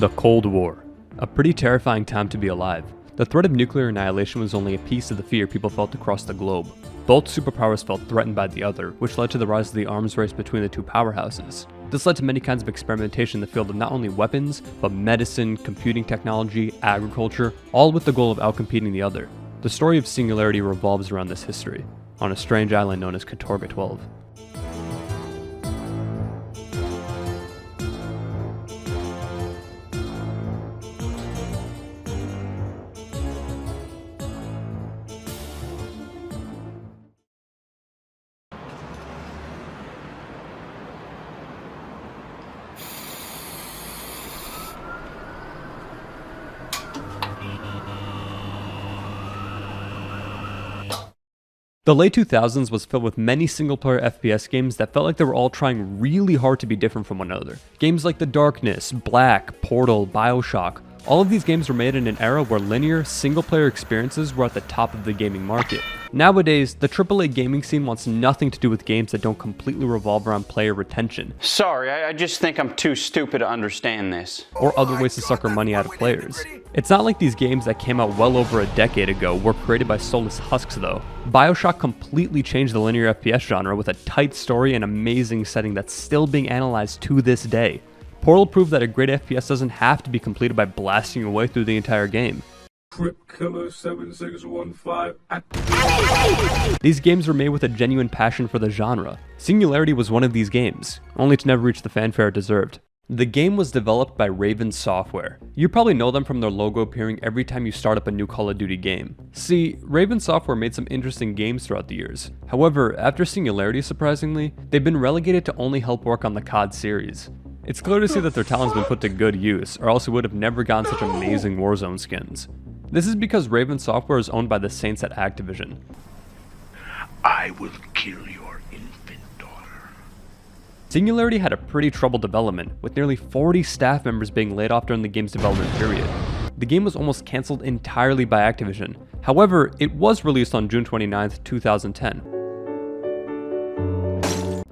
The Cold War. A pretty terrifying time to be alive. The threat of nuclear annihilation was only a piece of the fear people felt across the globe. Both superpowers felt threatened by the other, which led to the rise of the arms race between the two powerhouses. This led to many kinds of experimentation in the field of not only weapons, but medicine, computing technology, agriculture, all with the goal of outcompeting the other. The story of Singularity revolves around this history, on a strange island known as Katorga 12. The late 2000s was filled with many single-player FPS games that felt like they were all trying really hard to be different from one another. Games like The Darkness, Black, Portal, Bioshock, all of these games were made in an era where linear, single-player experiences were at the top of the gaming market. Nowadays, the AAA gaming scene wants nothing to do with games that don't completely revolve around player retention. Sorry, I just think I'm too stupid to understand this. Or other ways to sucker money out of players. It's not like these games that came out well over a decade ago were created by soulless husks though. Bioshock completely changed the linear FPS genre with a tight story and amazing setting that's still being analyzed to this day. Portal proved that a great FPS doesn't have to be completed by blasting your way through the entire game. Trip Killer 7615 Activision. These games were made with a genuine passion for the genre. Singularity was one of these games, only to never reach the fanfare it deserved. The game was developed by Raven Software. You probably know them from their logo appearing every time you start up a new Call of Duty game. See, Raven Software made some interesting games throughout the years. However, after Singularity surprisingly, they've been relegated to only help work on the COD series. It's clear to see that their talent's been put to good use, or else we would have never gotten such amazing Warzone skins. This is because Raven Software is owned by the Saints at Activision. I will kill your infant daughter. Singularity had a pretty troubled development, with nearly 40 staff members being laid off during the game's development period. The game was almost cancelled entirely by Activision. However, it was released on June 29, 2010.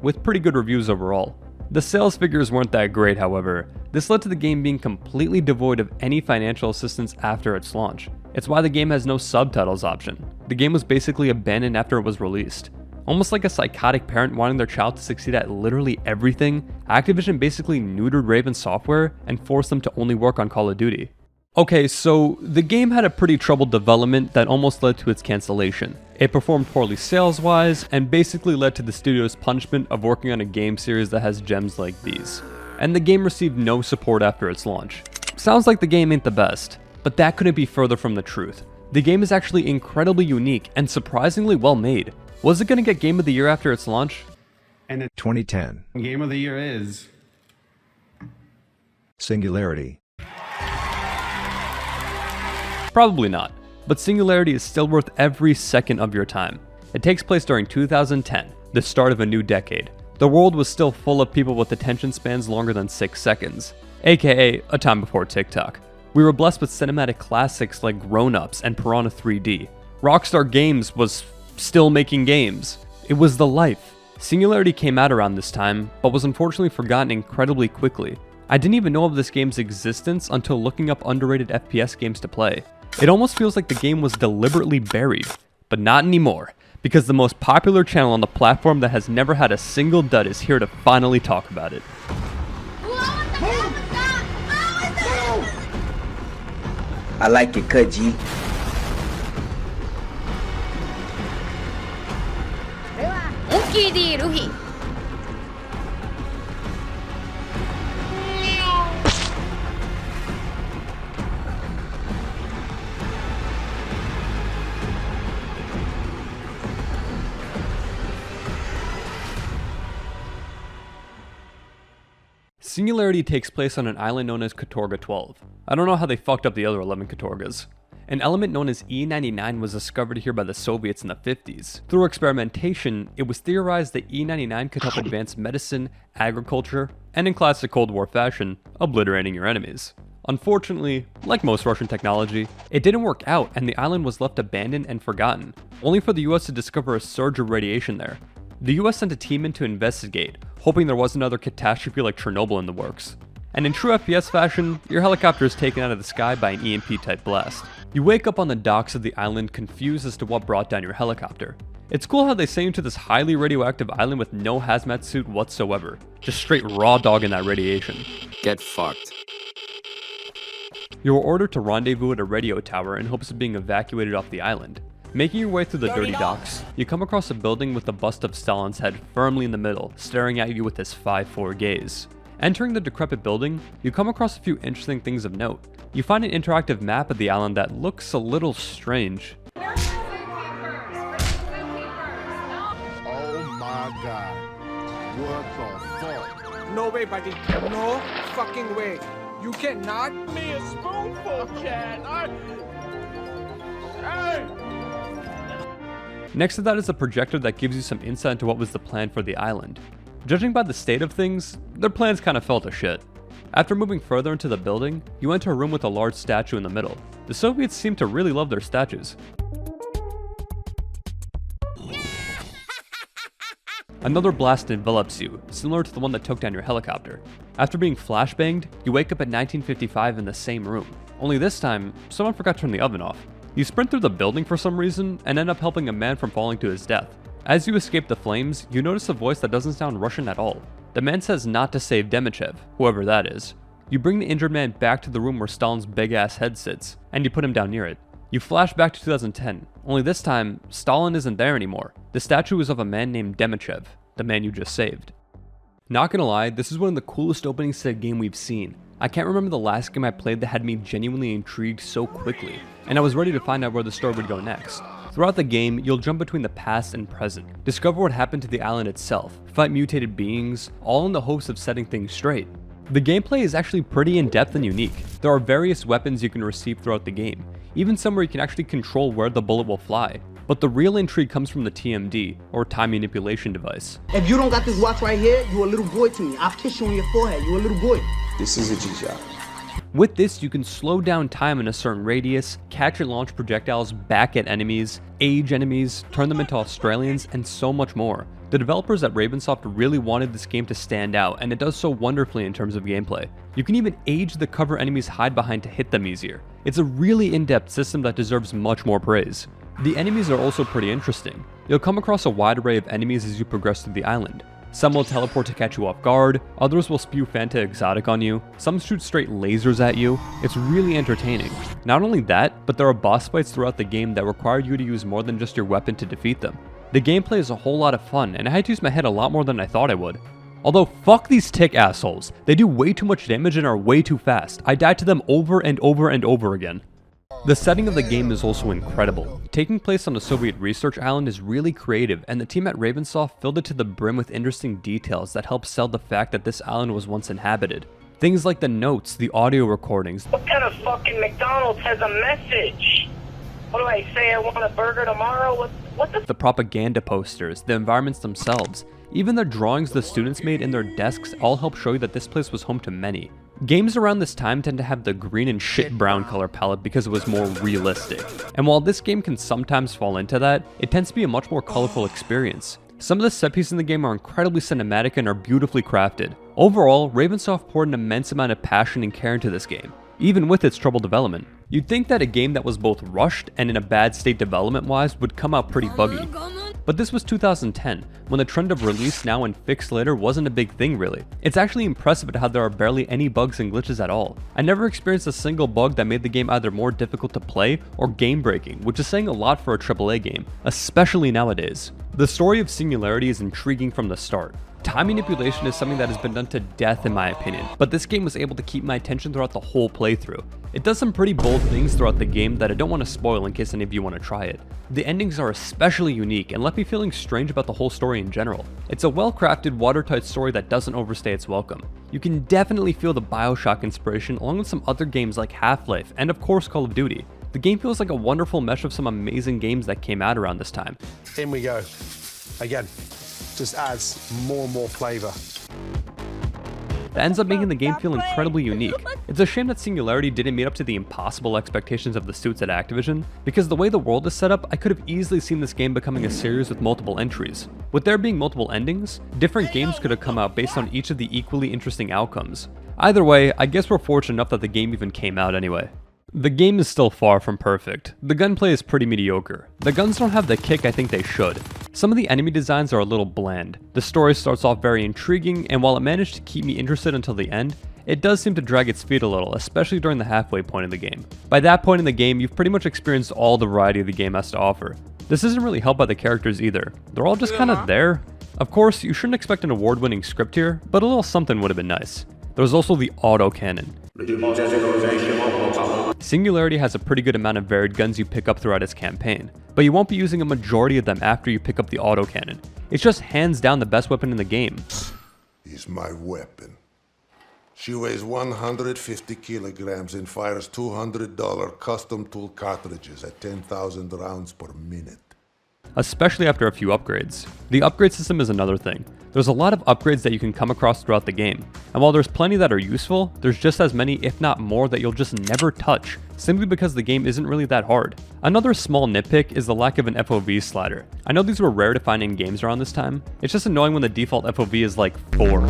With pretty good reviews overall. The sales figures weren't that great, however. This led to the game being completely devoid of any financial assistance after its launch. It's why the game has no subtitles option. The game was basically abandoned after it was released. Almost like a psychotic parent wanting their child to succeed at literally everything, Activision basically neutered Raven Software and forced them to only work on Call of Duty. Okay, so the game had a pretty troubled development that almost led to its cancellation. It performed poorly sales-wise, and basically led to the studio's punishment of working on a game series that has gems like these. And the game received no support after its launch. Sounds like the game ain't the best, but that couldn't be further from the truth. The game is actually incredibly unique and surprisingly well made. Was it gonna get Game of the Year after its launch? And the 2010 Game of the Year is Singularity. Probably not, but Singularity is still worth every second of your time. It takes place during 2010, the start of a new decade. The world was still full of people with attention spans longer than 6 seconds, aka a time before TikTok. We were blessed with cinematic classics like Grown Ups and Piranha 3D. Rockstar Games was still making games. It was the life. Singularity came out around this time, but was unfortunately forgotten incredibly quickly. I didn't even know of this game's existence until looking up underrated FPS games to play. It almost feels like the game was deliberately buried, but not anymore, because the most popular channel on the platform that has never had a single dud is here to finally talk about it. I like it cut, G. Singularity takes place on an island known as Katorga 12. I don't know how they fucked up the other 11 Katorgas. An element known as E99 was discovered here by the Soviets in the 50s. Through experimentation, it was theorized that E99 could help advance medicine, agriculture, and in classic Cold War fashion, obliterating your enemies. Unfortunately, like most Russian technology, it didn't work out and the island was left abandoned and forgotten, only for the US to discover a surge of radiation there. The US sent a team in to investigate, hoping there was another catastrophe like Chernobyl in the works. and in true FPS fashion, your helicopter is taken out of the sky by an EMP-type blast. You wake up on the docks of the island confused as to what brought down your helicopter. It's cool how they send you to this highly radioactive island with no hazmat suit whatsoever, just straight raw dog in that radiation. Get fucked. You are ordered to rendezvous at a radio tower in hopes of being evacuated off the island. Making your way through the dirty docks, you come across a building with the bust of Stalin's head firmly in the middle, staring at you with his 5'4" gaze. Entering the decrepit building, you come across a few interesting things of note. You find an interactive map of the island that looks a little strange. Oh my god. What the fuck? No way, buddy. No fucking way. You cannot. Me a spoonful, Chad. Hey! Next to that is a projector that gives you some insight into what was the plan for the island. Judging by the state of things, their plans kind of fell to shit. After moving further into the building, you enter a room with a large statue in the middle. The Soviets seem to really love their statues. Another blast envelops you, similar to the one that took down your helicopter. After being flashbanged, you wake up at 1955 in the same room. Only this time, someone forgot to turn the oven off. You sprint through the building for some reason, and end up helping a man from falling to his death. As you escape the flames, you notice a voice that doesn't sound Russian at all. The man says not to save Demichev, whoever that is. You bring the injured man back to the room where Stalin's big-ass head sits, and you put him down near it. You flash back to 2010, only this time, Stalin isn't there anymore. The statue is of a man named Demichev, the man you just saved. Not gonna lie, this is one of the coolest openings to a game we've seen. I can't remember the last game I played that had me genuinely intrigued so quickly, and I was ready to find out where the story would go next. Throughout the game, you'll jump between the past and present, discover what happened to the island itself, fight mutated beings, all in the hopes of setting things straight. The gameplay is actually pretty in-depth and unique. There are various weapons you can receive throughout the game, even some where you can actually control where the bullet will fly. But the real intrigue comes from the TMD, or time manipulation device. If you don't got this watch right here, you a little boy to me. I've kissed you on your forehead. You a little boy. This is a G-Shock. With this, you can slow down time in a certain radius, catch and launch projectiles back at enemies, age enemies, turn them into Australians, and so much more. The developers at Ravensoft really wanted this game to stand out, and it does so wonderfully in terms of gameplay. You can even age the cover enemies hide behind to hit them easier. It's a really in-depth system that deserves much more praise. The enemies are also pretty interesting. You'll come across a wide array of enemies as you progress through the island. Some will teleport to catch you off guard, others will spew Fanta Exotic on you, some shoot straight lasers at you. It's really entertaining. Not only that, but there are boss fights throughout the game that require you to use more than just your weapon to defeat them. The gameplay is a whole lot of fun, and I had to use my head a lot more than I thought I would. Although fuck these tick assholes, they do way too much damage and are way too fast. I died to them over and over and over again. The setting of the game is also incredible. Taking place on a Soviet research island is really creative, and the team at Ravensoft filled it to the brim with interesting details that help sell the fact that this island was once inhabited. Things like the notes, the audio recordings. What kind of fucking McDonald's has a message? What do I say? I want a burger tomorrow? What the propaganda posters, the environments themselves, even the drawings the students made in their desks all help show you that this place was home to many. Games around this time tend to have the green and shit brown color palette because it was more realistic. And while this game can sometimes fall into that, it tends to be a much more colorful experience. Some of the set pieces in the game are incredibly cinematic and are beautifully crafted. Overall, Ravensoft poured an immense amount of passion and care into this game, even with its troubled development. You'd think that a game that was both rushed and in a bad state development-wise would come out pretty buggy. But this was 2010, when the trend of release now and fix later wasn't a big thing really. It's actually impressive at how there are barely any bugs and glitches at all. I never experienced a single bug that made the game either more difficult to play or game-breaking, which is saying a lot for a AAA game, especially nowadays. The story of Singularity is intriguing from the start. Time manipulation is something that has been done to death in my opinion, but this game was able to keep my attention throughout the whole playthrough. It does some pretty bold things throughout the game that I don't want to spoil in case any of you want to try it. The endings are especially unique and left me feeling strange about the whole story in general. It's a well-crafted, watertight story that doesn't overstay its welcome. You can definitely feel the Bioshock inspiration along with some other games like Half-Life and of course Call of Duty. The game feels like a wonderful mesh of some amazing games that came out around this time. In we go. Again. Just adds more and more flavor. That ends up making the game feel incredibly unique. It's a shame that Singularity didn't meet up to the impossible expectations of the suits at Activision, because the way the world is set up, I could have easily seen this game becoming a series with multiple entries. With there being multiple endings, different games could have come out based on each of the equally interesting outcomes. Either way, I guess we're fortunate enough that the game even came out anyway. The game is still far from perfect. The gunplay is pretty mediocre. The guns don't have the kick I think they should. Some of the enemy designs are a little bland. The story starts off very intriguing, and while it managed to keep me interested until the end, it does seem to drag its feet a little, especially during the halfway point of the game. By that point in the game, you've pretty much experienced all the variety the game has to offer. This isn't really helped by the characters either. They're all just kinda there. Of course, you shouldn't expect an award-winning script here, but a little something would have been nice. There was also the autocannon. Singularity has a pretty good amount of varied guns you pick up throughout its campaign, but you won't be using a majority of them after you pick up the autocannon. It's just hands down the best weapon in the game. Is my weapon. She weighs 150 kilograms and fires $200 custom tool cartridges at 10,000 rounds per minute. Especially after a few upgrades. The upgrade system is another thing. There's a lot of upgrades that you can come across throughout the game, and while there's plenty that are useful, there's just as many if not more that you'll just never touch, simply because the game isn't really that hard. Another small nitpick is the lack of an FOV slider. I know these were rare to find in games around this time, it's just annoying when the default FOV is like 4.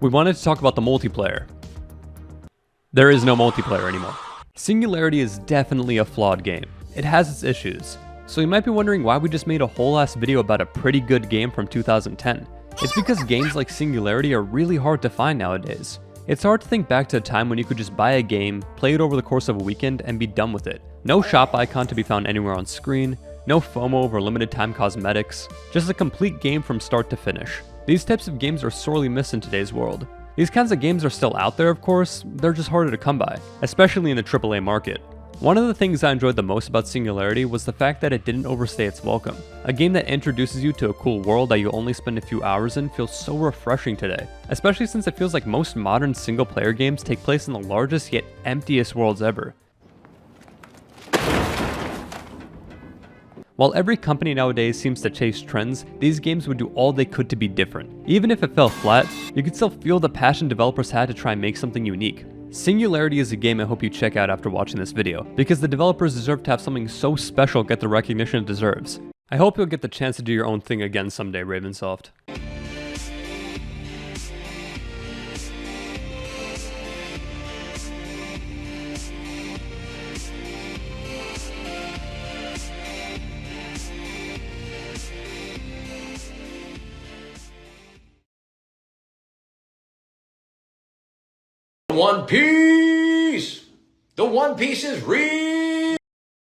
We wanted to talk about the multiplayer. There is no multiplayer anymore. Singularity is definitely a flawed game. It has its issues. So you might be wondering why we just made a whole ass video about a pretty good game from 2010. It's because games like Singularity are really hard to find nowadays. It's hard to think back to a time when you could just buy a game, play it over the course of a weekend, and be done with it. No shop icon to be found anywhere on screen, no FOMO over limited time cosmetics, just a complete game from start to finish. These types of games are sorely missed in today's world. These kinds of games are still out there, of course, they're just harder to come by, especially in the AAA market. One of the things I enjoyed the most about Singularity was the fact that it didn't overstay its welcome. A game that introduces you to a cool world that you only spend a few hours in feels so refreshing today, especially since it feels like most modern single-player games take place in the largest yet emptiest worlds ever. While every company nowadays seems to chase trends, these games would do all they could to be different. Even if it fell flat, you could still feel the passion developers had to try and make something unique. Singularity is a game I hope you check out after watching this video, because the developers deserve to have something so special get the recognition it deserves. I hope you'll get the chance to do your own thing again someday, Ravensoft. One Piece! The One Piece is real!